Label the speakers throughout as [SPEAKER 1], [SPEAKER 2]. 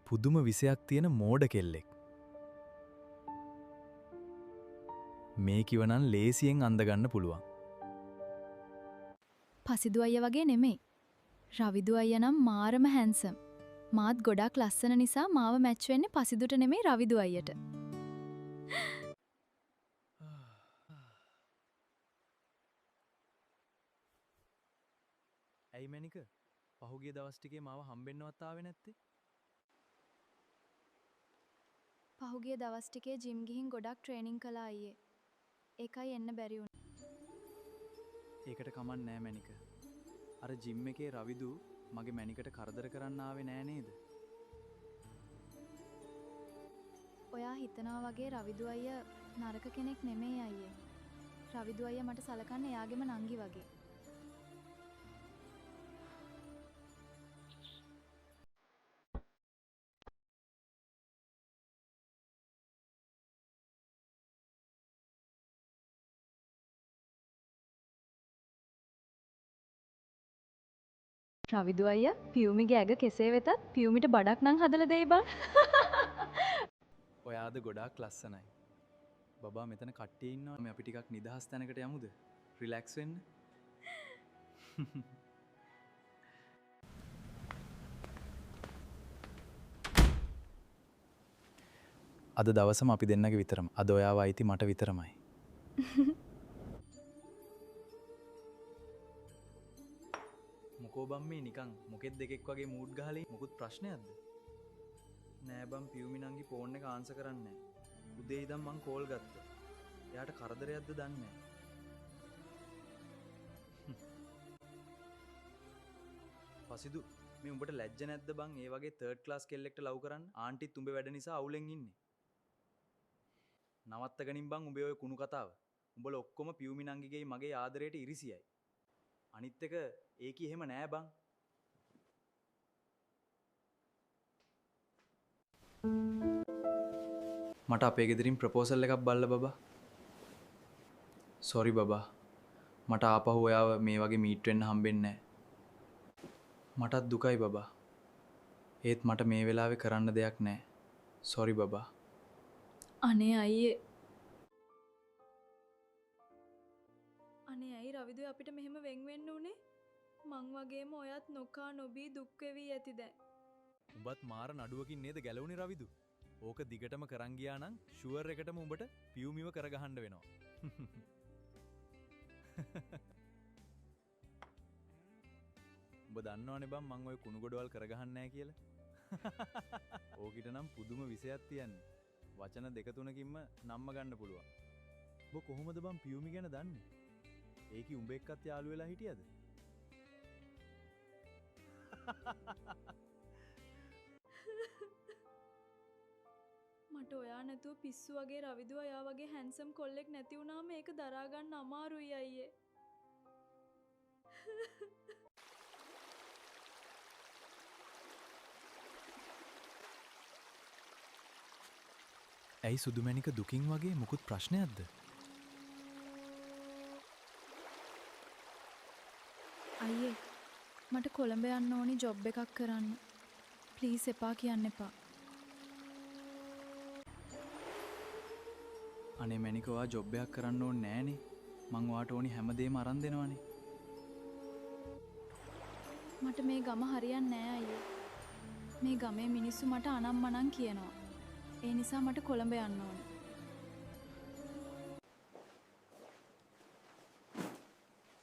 [SPEAKER 1] පුදුම විසයක් තියෙන මෝඩ කෙල්ලෙක්. මේ කිවනන් ලේසියෙන් අන්දගන්න පුළුවන්.
[SPEAKER 2] පසිදු අයිය වගේ නෙමෙයි. රවිදු අයිය නම් මාරම හැන්සම්. මාත් ගොඩක් ලස්සන නිසා මාව මැච් වෙන්නේ පසිදුට නෙමෙයි රවිදු අයියට.
[SPEAKER 1] ඇයි මැනික පහුගිය දවස් ටිකේ මාව හම්බෙන්නවත් ආවේ නැත්තේ?
[SPEAKER 2] පහුගිය දවස් ටිකේ ජිම් ගිහින් ගොඩක් ට්‍රේනින් කළා අයියේ. ඒකයි එන්න බැරි වුණේ.
[SPEAKER 1] ඒකට කමක් නෑ මැනික. අර ජිම් එකේ රවිදු මගේ මැනිකට කරදර කරන්න ආවේ නෑ නේද?
[SPEAKER 2] ඔයා හිතනවා වගේ රවිදු අයිය නරක කෙනෙක් නෙමෙයි අයියේ. රවිදු අයිය මට සලකන්නේ එයාගේම නංගි වගේ. රවිදු අයියා පියුමිගේ ඇග කෙසේ වෙතත් පියුමිට බඩක් නම් හදලා දෙයි බං.
[SPEAKER 1] ඔයාද ගොඩාක් ලස්සනයි. බබා මෙතන කට්ටිය ඉන්නවා. මේ අපි ටිකක් නිදහස් තැනකට යමුද? රිලැක්ස් වෙන්න. අද දවසම අපි දෙන්නගේ විතරම. අද ඔයාව අයිති මට විතරමයි. මොකෝ බම් මේ නිකන් මොකෙත් දෙකෙක් වගේ මූඩ් ගහලා මොකුත් ප්‍රශ්නයක්ද? නෑ බම් පියුමි නංගි ෆෝන් එක ආන්සර් කරන්නේ නෑ. උදේ ඉඳන් මං කෝල් ගත්තා. එයාට කරදරයක්ද දන්නේ නෑ. පසිදු මේ උඹට ලැජ්ජ නැද්ද බං ඒ වගේ තර්ඩ් ක්ලාස් කෙල්ලෙක්ට ලව් කරන්න? ආන්ටිත් උඹේ වැඩ නිසා අවුලෙන් ඉන්නේ. නවත්ත ගනින් බං උඹේ ඔය කුණු කතාව. උඹලා ඔක්කොම පියුමි නංගිගේ මගේ ආදරයට ඉරිසියයි. අනිත් එක ඒකි එහෙම නෑ බං. මට අපේ ගෙදරින් ප්‍රපෝසල් එකක් බල්ල බබා. සොරි බබා. මට ආපහු ඔයාව මේ වගේ මීට් වෙන්න හම්බෙන්නේ නෑ. මටත් දුකයි බබා. ඒත් මට මේ වෙලාවේ කරන්න දෙයක් නෑ. සොරි බබා.
[SPEAKER 2] අනේ අයියේ. අනේ ඇයි රවිදු අපිට මෙහෙම වෙන් වෙන්න උනේ? මං වගේම ඔයත් නොකා නොබී දුක් වෙවි ඇති දැන්.
[SPEAKER 1] උඹත් මාර නඩුවකින් නේද ගැලවුනේ රවිදු? ඕක දිගටම කරන් ගියා නම් ෂුවර් එකටම උඹට පියුමිව කරගහන්න වෙනවා. උඹ දන්නවනේ බං මං ඔය කුණු ගොඩවල් කරගහන්නේ නැහැ කියලා. ඕකිට නම් පුදුම විෂයක් තියන්නේ. වචන දෙක තුනකින්ම නම්ම ගන්න පුළුවන්. උඹ කොහොමද බං පියුමි ගැන දන්නේ? ඒකි උඹ එක්කත් යාළු වෙලා හිටියද?
[SPEAKER 2] මට ඔයා නැතුව පිස්සු වගේ රවිදු අයා වගේ හැන්සම් කොල්ලෙක් නැති වුණාම ඒක දරා ගන්න අමාරුයි අයියේ.
[SPEAKER 1] ඇයි සුදුමැණික දුකින් වගේ මුකුත් ප්‍රශ්නයක්ද?
[SPEAKER 2] අයියේ මට කොළඹ යන්න ඕනි ජොබ් එකක් කරන්න. ප්ලීස් එපා කියන්න එපා.
[SPEAKER 1] අනේ මැනික ඔයා ජොබ් එකක් කරන්න ඕනේ නෑනේ. මං ඔයාට ඕනි හැමදේම අරන් දෙනවනේ.
[SPEAKER 2] මට මේ ගම හරියන්නේ නෑ අයියේ. මේ ගමේ මිනිස්සු මට අනම්මනම් කියනවා. ඒ නිසා මට කොළඹ යන්න ඕනේ.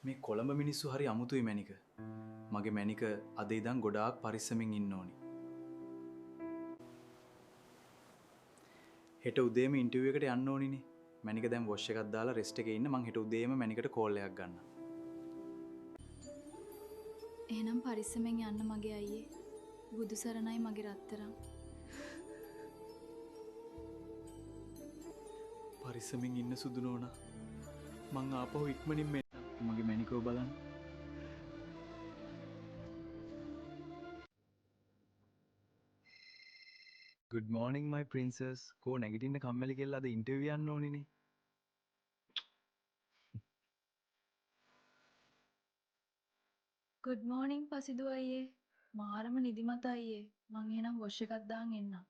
[SPEAKER 1] මේ කොළඹ මිනිස්සු හරි අමුතුයි මැනික. මගේ මැනික අද ඉඳන් ගොඩාක් පරිස්සමින් ඉන්න ඕනි. හෙට උදේම ඉන්ටර්විව් එකට යන්න ඕනිනේ. මැනික දැන් වොෂ් එකක් දාලා රෙස්ට් එකේ ඉන්න. මං හෙට උදේම මැනිකට කෝල් එකක් ගන්නම්.
[SPEAKER 2] එහෙනම් පරිස්සමෙන් යන්න මගේ අයියේ. බුදු සරණයි මගේ රත්තරන්.
[SPEAKER 1] පරිස්සමින් ඉන්න සුදු නෝනා. මං ආපහු ඉක්මනින් මෙන්න. මගේ මැනිකව බලන්න. Good morning my princess. කෝ නැගිටින්න කම්මැලි කියලා අද ඉන්ටර්විව් යන්න ඕනිනේ.
[SPEAKER 2] good morning පසිදු අයියේ. මාරම නිදිමත අයියේ. මං එහෙනම් වොෂ් එකක් දාන් එන්නම්.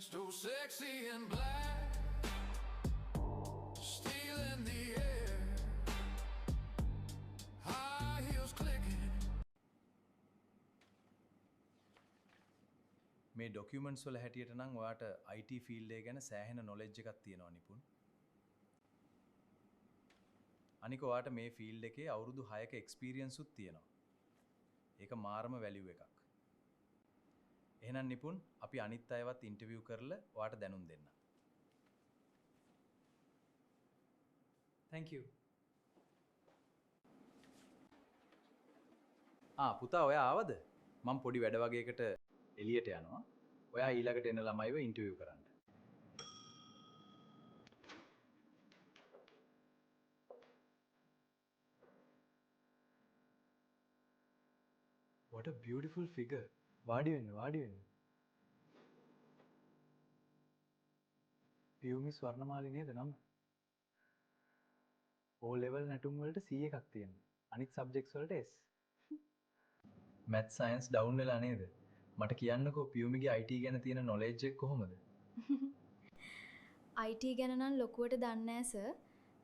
[SPEAKER 3] So sexy and black, stealing the air, high heels clicking.
[SPEAKER 1] මේ ඩොකියුමන්ට්ස් වල හැටියට නම් ඔයාට IT ෆීල්ඩ් එක ගැන සෑහෙන නොලෙජ් එකක් තියෙනවා නිපුන්. අනික ඔයාට මේ ෆීල්ඩ් එකේ අවුරුදු 6ක එක්ස්පීරියන්ස් උත් තියෙනවා. ඒක මාරම වැලියු එකක්. එහෙනම් නිපුන් අපි අනිත් අයවත් ඉන්ටර්විව් කරලා ඔයාට දැනුම් දෙන්න.
[SPEAKER 4] Thank you.
[SPEAKER 1] පුතා ඔයා ආවද? මම පොඩි වැඩ වගේකට එළියට යනවා. ඔයා ඊළඟට එන ළමයිව ඉන්ටර්විව් කරන්න.
[SPEAKER 4] What a beautiful figure. වාඩි වෙන්න. පියුමි ස්වර්ණමාලි නේද නම? O level නැටුම් වලට C එකක් තියෙනවා. අනිත් සබ්ජෙක්ට්ස් වලට S.
[SPEAKER 1] මැත් සයන්ස් ඩවුන් වෙලා නේද? මට කියන්නකෝ පියුමිගේ IT ගැන තියෙන නොලෙජ් එක කොහොමද?
[SPEAKER 2] IT ගැන නම් ලොකුවට දන්නේ නැහැ සර්.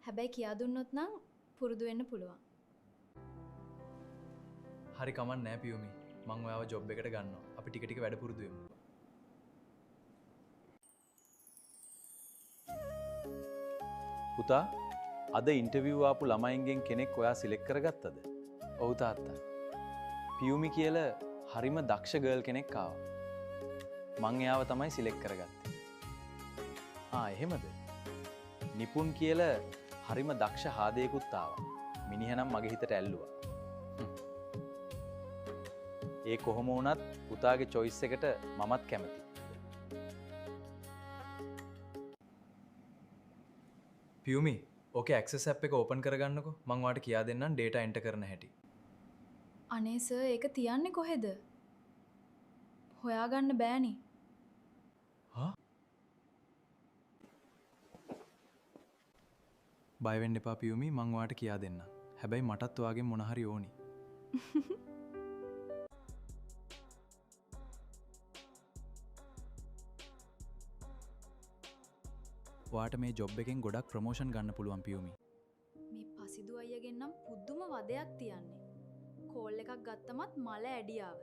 [SPEAKER 2] හැබැයි කියා දුන්නොත් නම් පුරුදු වෙන්න පුළුවන්.
[SPEAKER 1] හරි කමක් නැහැ පියුමි. මම ඔයාව ජොබ් එකට ගන්නවා. අපි ටික ටික වැඩ පුරුදු වෙමු. පුතා, අද ඉන්ටර්විව් ආපු ළමයින්ගෙන් කෙනෙක් ඔයා සිලෙක්ට් කරගත්තද?
[SPEAKER 4] ඔව් තාත්තා.
[SPEAKER 1] පියුමි කියලා හරිම දක්ෂ ගර්ල් කෙනෙක් ආවා. මං එයාව තමයි සිලෙක්ට් කරගත්තේ. එහෙමද? නිපුන් කියලා හරිම දක්ෂ හාදේකුත් ආවා. මිනිහනම් මගේ හිතට ඇල්ලුවා. ඒ කොහොම වුණත් පුතාගේ choice එකට මමත් කැමතියි. පියුමි, ඕකේ access app එක open කරගන්නකෝ. මං ඔයාලට කියා දෙන්නම් data enter කරන හැටි.
[SPEAKER 2] අනේ සර් ඒක තියන්නේ කොහෙද? හොයාගන්න බෑනේ.
[SPEAKER 1] බය වෙන්න එපා පියුමි, මං ඔයාලට කියා දෙන්නම්. හැබැයි මටත් ඔයාගෙන් මොන හරි ඕනි. ඔයාට මේ ජොබ් එකෙන් ගොඩක් ප්‍රමෝෂන් ගන්න පුළුවන් පියුමි.
[SPEAKER 2] මේ පසිදු අයියගෙන් නම් පුදුම වදයක් තියන්නේ. කෝල් එකක් ගත්තමත් මල ඇඩියාව.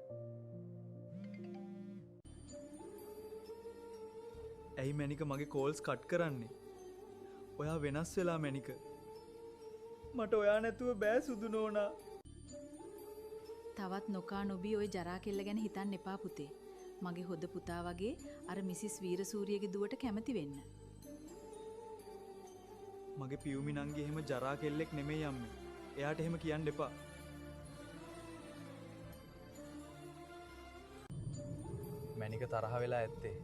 [SPEAKER 1] ඇයි මැනික මගේ කෝල්ස් කට් කරන්නේ? ඔයා වෙනස් වෙලා මැනික. මට ඔයා නැතුව බෑ සුදු නෝනා.
[SPEAKER 2] තවත් නොකා නොබී ওই ජරා කෙල්ල ගැන හිතන්න එපා පුතේ. මගේ හොද පුතා වගේ අර මිසිස් වීරසූරියගේ දුවට කැමති වෙන්න.
[SPEAKER 1] මගේ පියුමි නංගි එහෙම ජරා කෙල්ලෙක් නෙමෙයි අම්මේ. එයාට එහෙම කියන්න එපා. මැනික තරහ වෙලා ඇත්තේ.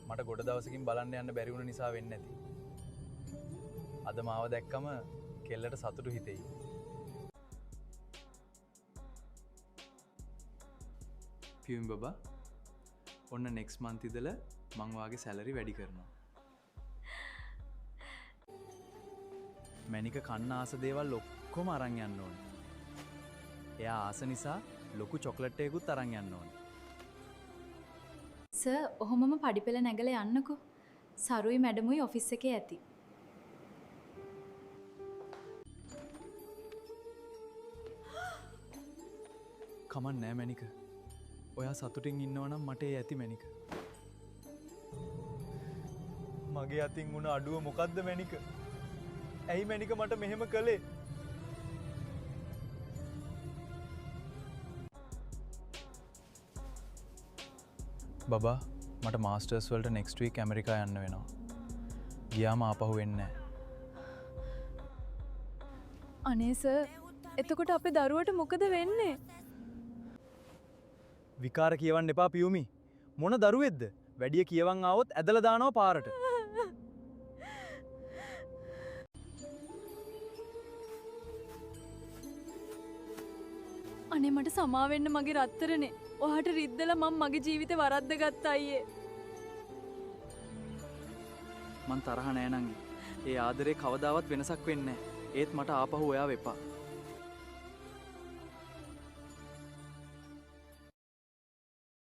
[SPEAKER 1] මට ගොඩ දවසකින් බලන්න යන්න බැරි වුණ නිසා වෙන්නේ නැති. අද මාව දැක්කම කෙල්ලට සතුටු හිතෙයි. පියුමි බබා, ඔන්න next month ඉඳලා මං වාගේ salary වැඩි කරනවා. මැනික කන්න ආස දේවල් ඔක්කොම අරන් යන්න ඕනේ. එයා ආස නිසා ලොකු චොක්ලට් එකකුත් අරන් යන්න ඕනේ.
[SPEAKER 2] සර් ඔහොමම පඩිපෙළ නැගලා යන්නකෝ. සරුයි මැඩමුයි ඔෆිස් එකේ ඇති.
[SPEAKER 1] කමක් නෑ මැනික. ඔයා සතුටින් ඉන්නවා නම් මට ඒ ඇති මැනික. මගේ අතින් වුණ අඩුව මොකද්ද මැනික? ඇයි මැනික මට මෙහෙම කළේ? බබා, මට මාස්ටර්ස් වලට next week ඇමරිකා යන්න වෙනවා. ගියාම ආපහු වෙන්නේ නැහැ.
[SPEAKER 2] අනේ සර් එතකොට අපේ දරුවට මොකද වෙන්නේ?
[SPEAKER 1] විකාර කියවන්න එපා පියුමි. මොන දරුවෙක්ද? වැඩිය කියවන් ආවොත් ඇදලා දානවා පාරට.
[SPEAKER 2] අනේ මට සමා වෙන්න මගේ රත්තරනේ. ඔයාට රිද්දලා මම මගේ ජීවිතේ වරද්ද ගත්තා අයියේ.
[SPEAKER 5] මං තරහ නෑ නංගි. ඒ ආදරේ කවදාවත් වෙනසක් වෙන්නේ නෑ. ඒත් මට ආපහු ඔයාව එපා.